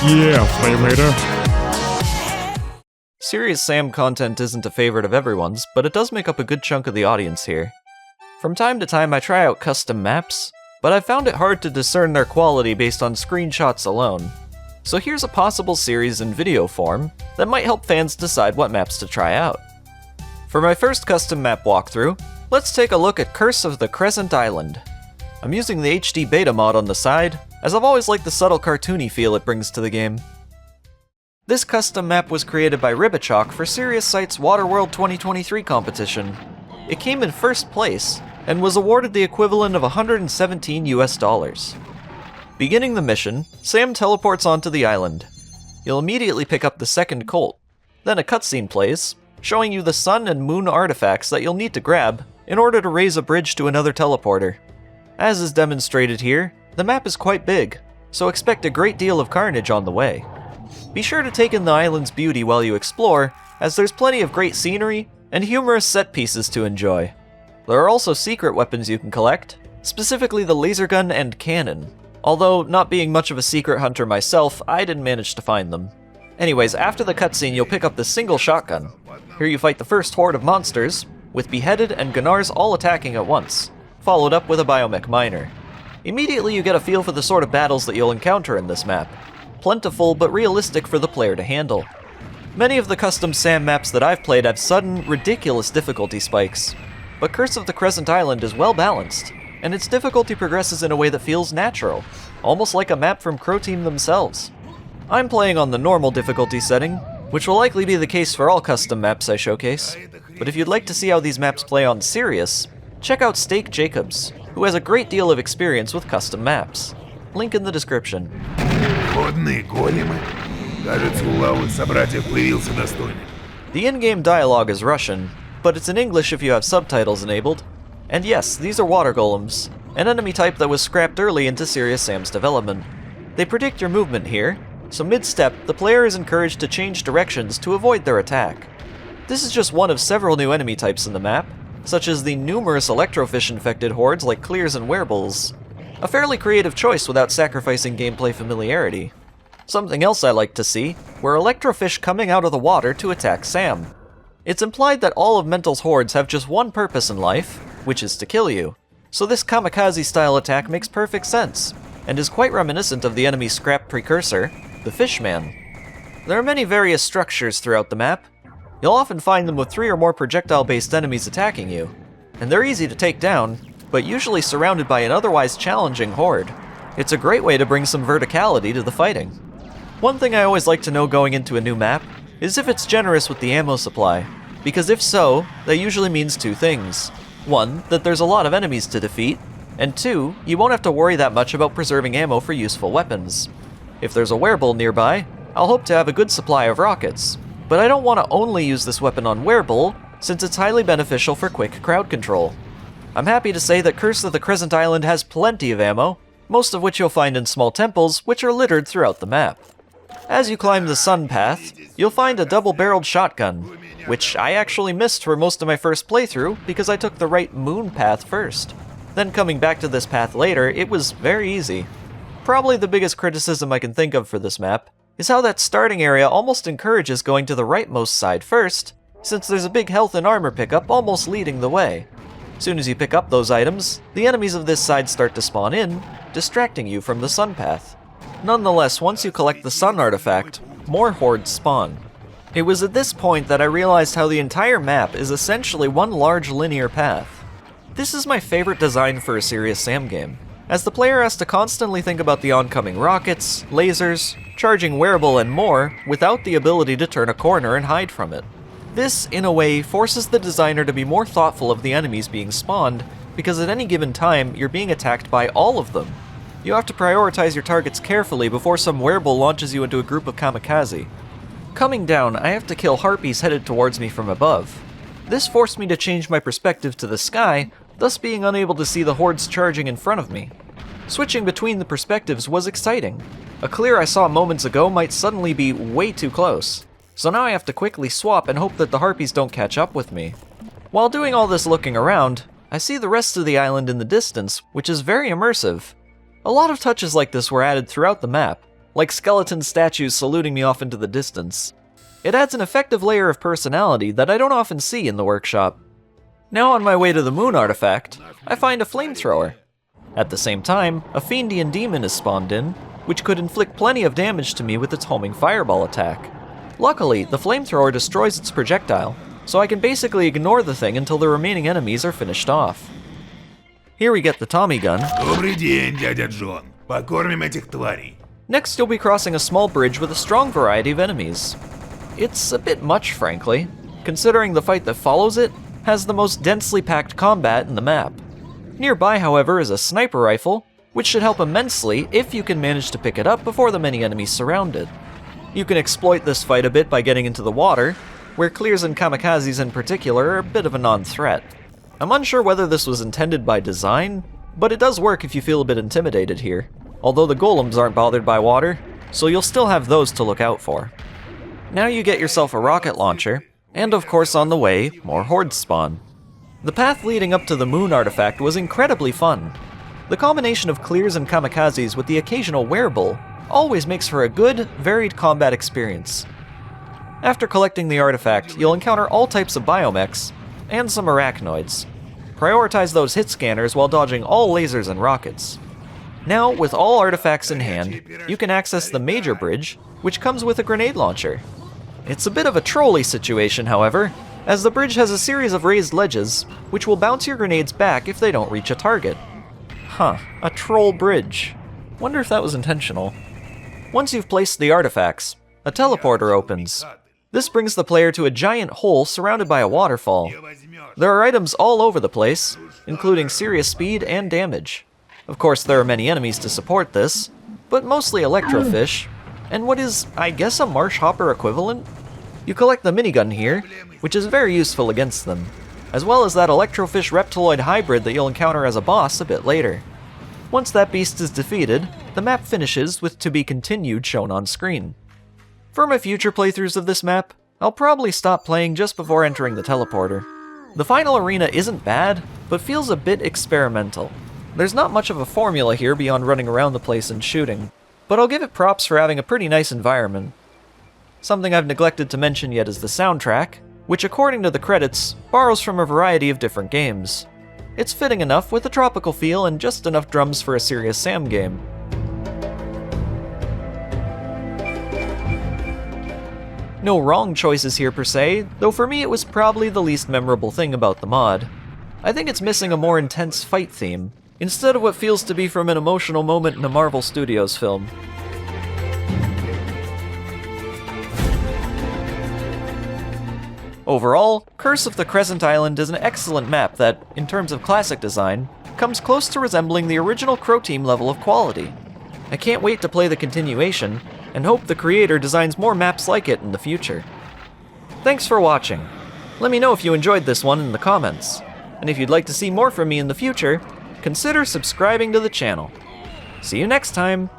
Yeah, Playmater. Serious Sam content isn't a favorite of everyone's, but it does make up a good chunk of the audience here. From time to time I try out custom maps, but I've found it hard to discern their quality based on screenshots alone. So here's a possible series in video form that might help fans decide what maps to try out. For my first custom map walkthrough, let's take a look at Curse of the Crescent Island. I'm using the HD beta mod on the side, as I've always liked the subtle cartoony feel it brings to the game. This custom map was created by Ribichok for Serious Sight's Waterworld 2023 competition. It came in first place, and was awarded the equivalent of $117 US. Beginning the mission, Sam teleports onto the island. You'll immediately pick up the second Colt. Then a cutscene plays, showing you the sun and moon artifacts that you'll need to grab in order to raise a bridge to another teleporter. As is demonstrated here, the map is quite big, so expect a great deal of carnage on the way. Be sure to take in the island's beauty while you explore, as there's plenty of great scenery and humorous set pieces to enjoy. There are also secret weapons you can collect, specifically the laser gun and cannon. Although, not being much of a secret hunter myself, I didn't manage to find them. Anyways, after the cutscene you'll pick up the single shotgun. Here you fight the first horde of monsters, with Beheaded and Gunnars all attacking at once, followed up with a biomech miner. Immediately you get a feel for the sort of battles that you'll encounter in this map. Plentiful but realistic for the player to handle. Many of the custom SAM maps that I've played have sudden, ridiculous difficulty spikes. But Curse of the Crescent Island is well balanced, and its difficulty progresses in a way that feels natural, almost like a map from Crow Team themselves. I'm playing on the normal difficulty setting, which will likely be the case for all custom maps I showcase, but if you'd like to see how these maps play on Serious, check out Steak Jacobs, who has a great deal of experience with custom maps. Link in the description. The in-game dialogue is Russian, but it's in English if you have subtitles enabled. And yes, these are water golems, an enemy type that was scrapped early into Serious Sam's development. They predict your movement here, so mid-step, the player is encouraged to change directions to avoid their attack. This is just one of several new enemy types in the map, such as the numerous electrofish-infected hordes like Clears and Werebulls. A fairly creative choice without sacrificing gameplay familiarity. Something else I like to see were electrofish coming out of the water to attack Sam. It's implied that all of Mental's hordes have just one purpose in life, which is to kill you. So this kamikaze-style attack makes perfect sense, and is quite reminiscent of the enemy's scrap precursor, the Fishman. There are many various structures throughout the map. You'll often find them with 3 or more projectile-based enemies attacking you, and they're easy to take down, but usually surrounded by an otherwise challenging horde. It's a great way to bring some verticality to the fighting. One thing I always like to know going into a new map is if it's generous with the ammo supply, because if so, that usually means 2 things. 1, that there's a lot of enemies to defeat, and 2, you won't have to worry that much about preserving ammo for useful weapons. If there's a Werebull nearby, I'll hope to have a good supply of rockets, but I don't want to only use this weapon on Werebull, since it's highly beneficial for quick crowd control. I'm happy to say that Curse of the Crescent Island has plenty of ammo, most of which you'll find in small temples, which are littered throughout the map. As you climb the sun path, you'll find a double-barreled shotgun, which I actually missed for most of my first playthrough because I took the right moon path first. Then coming back to this path later, it was very easy. Probably the biggest criticism I can think of for this map is how that starting area almost encourages going to the rightmost side first, since there's a big health and armor pickup almost leading the way. Soon as you pick up those items, the enemies of this side start to spawn in, distracting you from the sun path. Nonetheless, once you collect the sun artifact, more hordes spawn. It was at this point that I realized how the entire map is essentially one large linear path. This is my favorite design for a Serious Sam game, as the player has to constantly think about the oncoming rockets, lasers, charging Werebull and more without the ability to turn a corner and hide from it. This, in a way, forces the designer to be more thoughtful of the enemies being spawned, because at any given time, you're being attacked by all of them. You have to prioritize your targets carefully before some Werebull launches you into a group of kamikaze. Coming down, I have to kill harpies headed towards me from above. This forced me to change my perspective to the sky, thus being unable to see the hordes charging in front of me. Switching between the perspectives was exciting. A clear I saw moments ago might suddenly be way too close, so now I have to quickly swap and hope that the harpies don't catch up with me. While doing all this looking around, I see the rest of the island in the distance, which is very immersive. A lot of touches like this were added throughout the map, like skeleton statues saluting me off into the distance. It adds an effective layer of personality that I don't often see in the workshop. Now on my way to the moon artifact, I find a flamethrower. At the same time, a Fiendian demon is spawned in, which could inflict plenty of damage to me with its homing fireball attack. Luckily, the flamethrower destroys its projectile, so I can basically ignore the thing until the remaining enemies are finished off. Here we get the Tommy gun. Добрый день, дядя Джон. Покормим этих тварей. Next, you'll be crossing a small bridge with a strong variety of enemies. It's a bit much, frankly, considering the fight that follows it has the most densely packed combat in the map. Nearby, however, is a sniper rifle, which should help immensely if you can manage to pick it up before the many enemies surround it. You can exploit this fight a bit by getting into the water, where clears and kamikazes in particular are a bit of a non-threat. I'm unsure whether this was intended by design, but it does work if you feel a bit intimidated here, although the golems aren't bothered by water, so you'll still have those to look out for. Now you get yourself a rocket launcher, and of course on the way, more hordes spawn. The path leading up to the moon artifact was incredibly fun. The combination of clears and kamikazes with the occasional werebull always makes for a good, varied combat experience. After collecting the artifact, you'll encounter all types of biomechs, and some arachnoids. Prioritize those hit scanners while dodging all lasers and rockets. Now, with all artifacts in hand, you can access the major bridge, which comes with a grenade launcher. It's a bit of a trolley situation, however, as the bridge has a series of raised ledges, which will bounce your grenades back if they don't reach a target. Huh, a troll bridge. Wonder if that was intentional. Once you've placed the artifacts, a teleporter opens. This brings the player to a giant hole surrounded by a waterfall. There are items all over the place, including serious speed and damage. Of course, there are many enemies to support this, but mostly electrofish, and what is, I guess, a marsh hopper equivalent? You collect the minigun here, which is very useful against them, as well as that electrofish reptiloid hybrid that you'll encounter as a boss a bit later. Once that beast is defeated, the map finishes with "to be continued" shown on screen. For my future playthroughs of this map, I'll probably stop playing just before entering the teleporter. The final arena isn't bad, but feels a bit experimental. There's not much of a formula here beyond running around the place and shooting, but I'll give it props for having a pretty nice environment. Something I've neglected to mention yet is the soundtrack, which according to the credits, borrows from a variety of different games. It's fitting enough with a tropical feel and just enough drums for a serious Sam game. No wrong choices here per se, though for me it was probably the least memorable thing about the mod. I think it's missing a more intense fight theme, instead of what feels to be from an emotional moment in a Marvel Studios film. Overall, Curse of the Crescent Island is an excellent map that, in terms of classic design, comes close to resembling the original Crow Team level of quality. I can't wait to play the continuation, and hope the creator designs more maps like it in the future. Thanks for watching. Let me know if you enjoyed this one in the comments, and if you'd like to see more from me in the future, consider subscribing to the channel. See you next time!